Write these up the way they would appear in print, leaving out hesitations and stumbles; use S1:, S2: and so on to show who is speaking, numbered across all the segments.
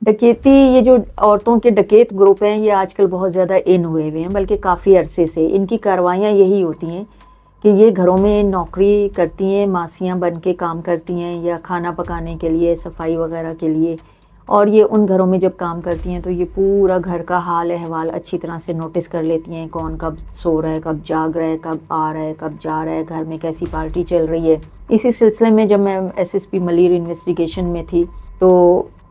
S1: ڈکیتی، یہ جو عورتوں کے ڈکیت گروپ ہیں یہ آج کل بہت زیادہ ان ہوئے ہوئے ہیں، بلکہ کافی عرصے سے ان کی کاروائیاں یہی ہوتی ہیں کہ یہ گھروں میں نوکری کرتی ہیں، ماسیاں بن کے کام کرتی ہیں یا کھانا پکانے کے لیے، صفائی وغیرہ کے لیے، اور یہ ان گھروں میں جب کام کرتی ہیں تو یہ پورا گھر کا حال احوال اچھی طرح سے نوٹس کر لیتی ہیں، کون کب سو رہا ہے، کب جاگ رہا ہے، کب آ رہا ہے، کب جا رہا ہے، گھر میں کیسی پارٹی چل رہی ہے۔ اسی سلسلے میں جب میں SSP ملیر انویسٹیگیشن میں تھی تو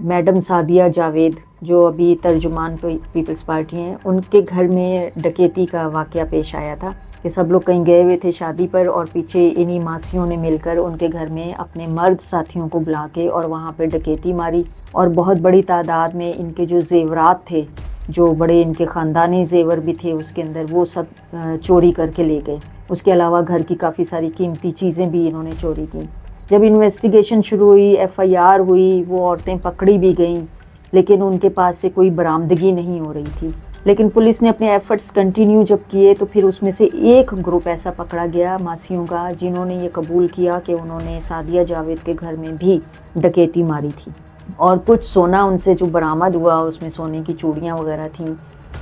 S1: میڈم سعدیہ جاوید جو ابھی ترجمان پیپلز پارٹی ہیں، ان کے گھر میں ڈکیتی کا واقعہ پیش آیا تھا کہ سب لوگ کہیں گئے ہوئے تھے شادی پر، اور پیچھے انہی ماسیوں نے مل کر ان کے گھر میں اپنے مرد ساتھیوں کو بلا کے اور وہاں پہ ڈکیتی ماری، اور بہت بڑی تعداد میں ان کے جو زیورات تھے، جو بڑے ان کے خاندانی زیور بھی تھے اس کے اندر، وہ سب چوری کر کے لے گئے۔ اس کے علاوہ گھر کی کافی ساری قیمتی چیزیں بھی انہوں نے چوری کی۔ جب انویسٹیگیشن شروع ہوئی، FIR ہوئی، وہ عورتیں پکڑی بھی گئیں، لیکن ان کے پاس سے کوئی برآمدگی نہیں ہو رہی تھی۔ لیکن پولیس نے اپنے ایفرٹس کنٹینیو جب کیے تو پھر اس میں سے ایک گروپ ایسا پکڑا گیا ماسیوں کا، جنہوں نے یہ قبول کیا کہ انہوں نے سعدیہ جاوید کے گھر میں بھی ڈکیتی ماری تھی، اور کچھ سونا ان سے جو برآمد ہوا، اس میں سونے کی چوڑیاں وغیرہ تھیں،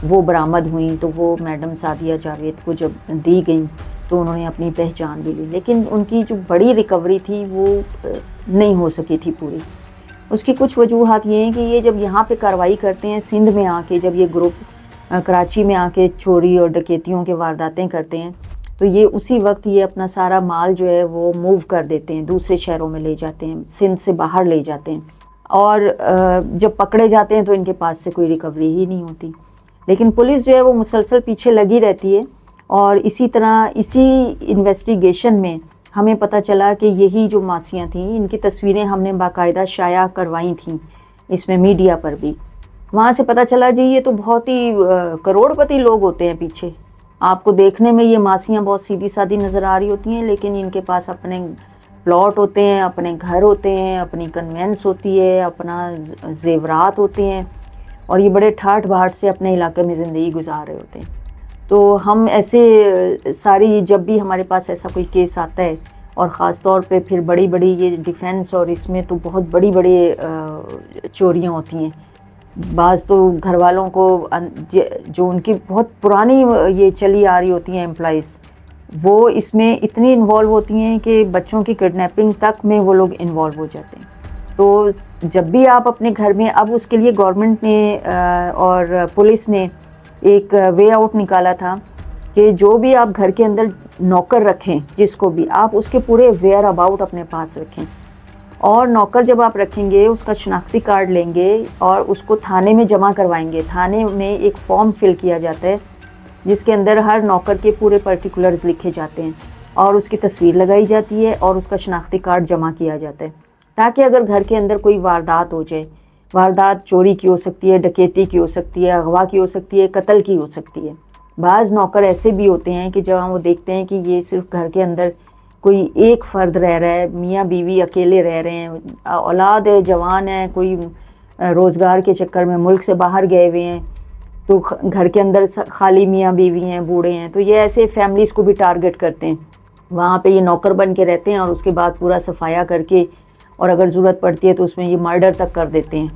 S1: وہ برآمد ہوئیں، تو وہ میڈم سعدیہ جاوید کو جب دی گئیں تو انہوں نے اپنی پہچان بھی لی، لیکن ان کی جو بڑی ریکوری تھی وہ نہیں ہو سکی تھی پوری۔ اس کی کچھ وجوہات یہ ہیں کہ یہ جب یہاں پہ کارروائی کرتے ہیں سندھ میں آ کے، جب یہ گروپ کراچی میں آ کے چوری اور ڈکیتیوں کے وارداتیں کرتے ہیں تو یہ اسی وقت یہ اپنا سارا مال جو ہے وہ موو کر دیتے ہیں، دوسرے شہروں میں لے جاتے ہیں، سندھ سے باہر لے جاتے ہیں، اور جب پکڑے جاتے ہیں تو ان کے پاس سے کوئی ریکوری ہی نہیں ہوتی۔ لیکن پولیس جو ہے وہ مسلسل پیچھے لگی رہتی ہے، اور اسی طرح اسی انویسٹیگیشن میں ہمیں پتہ چلا کہ یہی جو ماسیاں تھیں، ان کی تصویریں ہم نے باقاعدہ شائع کروائی تھیں اس میں میڈیا پر بھی۔ وہاں سے پتہ چلا جی یہ تو بہت ہی کروڑ پتی لوگ ہوتے ہیں پیچھے۔ آپ کو دیکھنے میں یہ ماسیاں بہت سیدھی سادھی نظر آ رہی ہوتی ہیں، لیکن ان کے پاس اپنے پلاٹ ہوتے ہیں، اپنے گھر ہوتے ہیں، اپنی کنوینس ہوتی ہے، اپنا زیورات ہوتے ہیں، اور یہ بڑے ٹھاٹھ باٹھ سے اپنے علاقے میں زندگی گزار رہے ہوتے ہیں۔ تو ہم ایسے ساری، جب بھی ہمارے پاس ایسا کوئی کیس آتا ہے، اور خاص طور پہ پھر بڑی بڑی یہ ڈیفینس، اور اس میں تو بہت بڑی بڑی چوریاں ہوتی ہیں، بعض تو گھر والوں کو جو ان کی بہت پرانی یہ چلی آ رہی ہوتی ہیں امپلائیز، وہ اس میں اتنی انوالو ہوتی ہیں کہ بچوں کی کڈنیپنگ تک میں وہ لوگ انوالو ہو جاتے ہیں۔ تو جب بھی آپ اپنے گھر میں، اب اس کے لیے گورنمنٹ نے اور پولیس نے ایک وے آؤٹ نکالا تھا کہ جو بھی آپ گھر کے اندر نوکر رکھیں، جس کو بھی آپ اس کے پورے ویئر اباؤٹ اپنے پاس رکھیں، اور نوکر جب آپ رکھیں گے اس کا شناختی کارڈ لیں گے اور اس کو تھانے میں جمع کروائیں گے۔ تھانے میں ایک فارم فل کیا جاتا ہے جس کے اندر ہر نوکر کے پورے پرٹیکولرز لکھے جاتے ہیں، اور اس کی تصویر لگائی جاتی ہے، اور اس کا شناختی کارڈ جمع کیا جاتا ہے، تاکہ اگر گھر کے اندر کوئی واردات ہو جائے، واردات چوری کی ہو سکتی ہے، ڈکیتی کی ہو سکتی ہے، اغوا کی ہو سکتی ہے، قتل کی ہو سکتی ہے۔ بعض نوکر ایسے بھی ہوتے ہیں کہ جب وہ دیکھتے ہیں کہ یہ صرف گھر کے اندر کوئی ایک فرد رہ رہا ہے، میاں بیوی اکیلے رہ رہے ہیں، اولاد ہے، جوان ہے، کوئی روزگار کے چکر میں ملک سے باہر گئے ہوئے ہیں، تو گھر کے اندر خالی میاں بیوی ہیں، بوڑھے ہیں، تو یہ ایسے فیملیز کو بھی ٹارگٹ کرتے ہیں۔ وہاں پہ یہ نوکر بن کے رہتے ہیں، اور اس کے بعد پورا صفایا کر کے، اور اگر ضرورت پڑتی ہے تو اس میں یہ مرڈر تک کر دیتے ہیں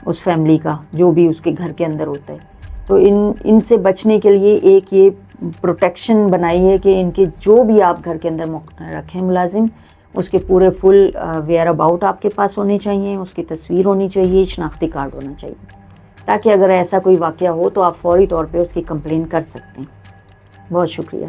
S1: اس فیملی کا، جو بھی اس کے گھر کے اندر ہوتا ہے۔ تو ان سے بچنے کے لیے ایک یہ پروٹیکشن بنائی ہے کہ ان کے جو بھی آپ گھر کے اندر رکھیں ملازم، اس کے پورے فل ویئر اباؤٹ آپ کے پاس ہونے چاہیے، اس کی تصویر ہونی چاہیے، شناختی کارڈ ہونا چاہیے، تاکہ اگر ایسا کوئی واقعہ ہو تو آپ فوری طور پہ اس کی کمپلین کر سکتے ہیں۔ بہت شکریہ۔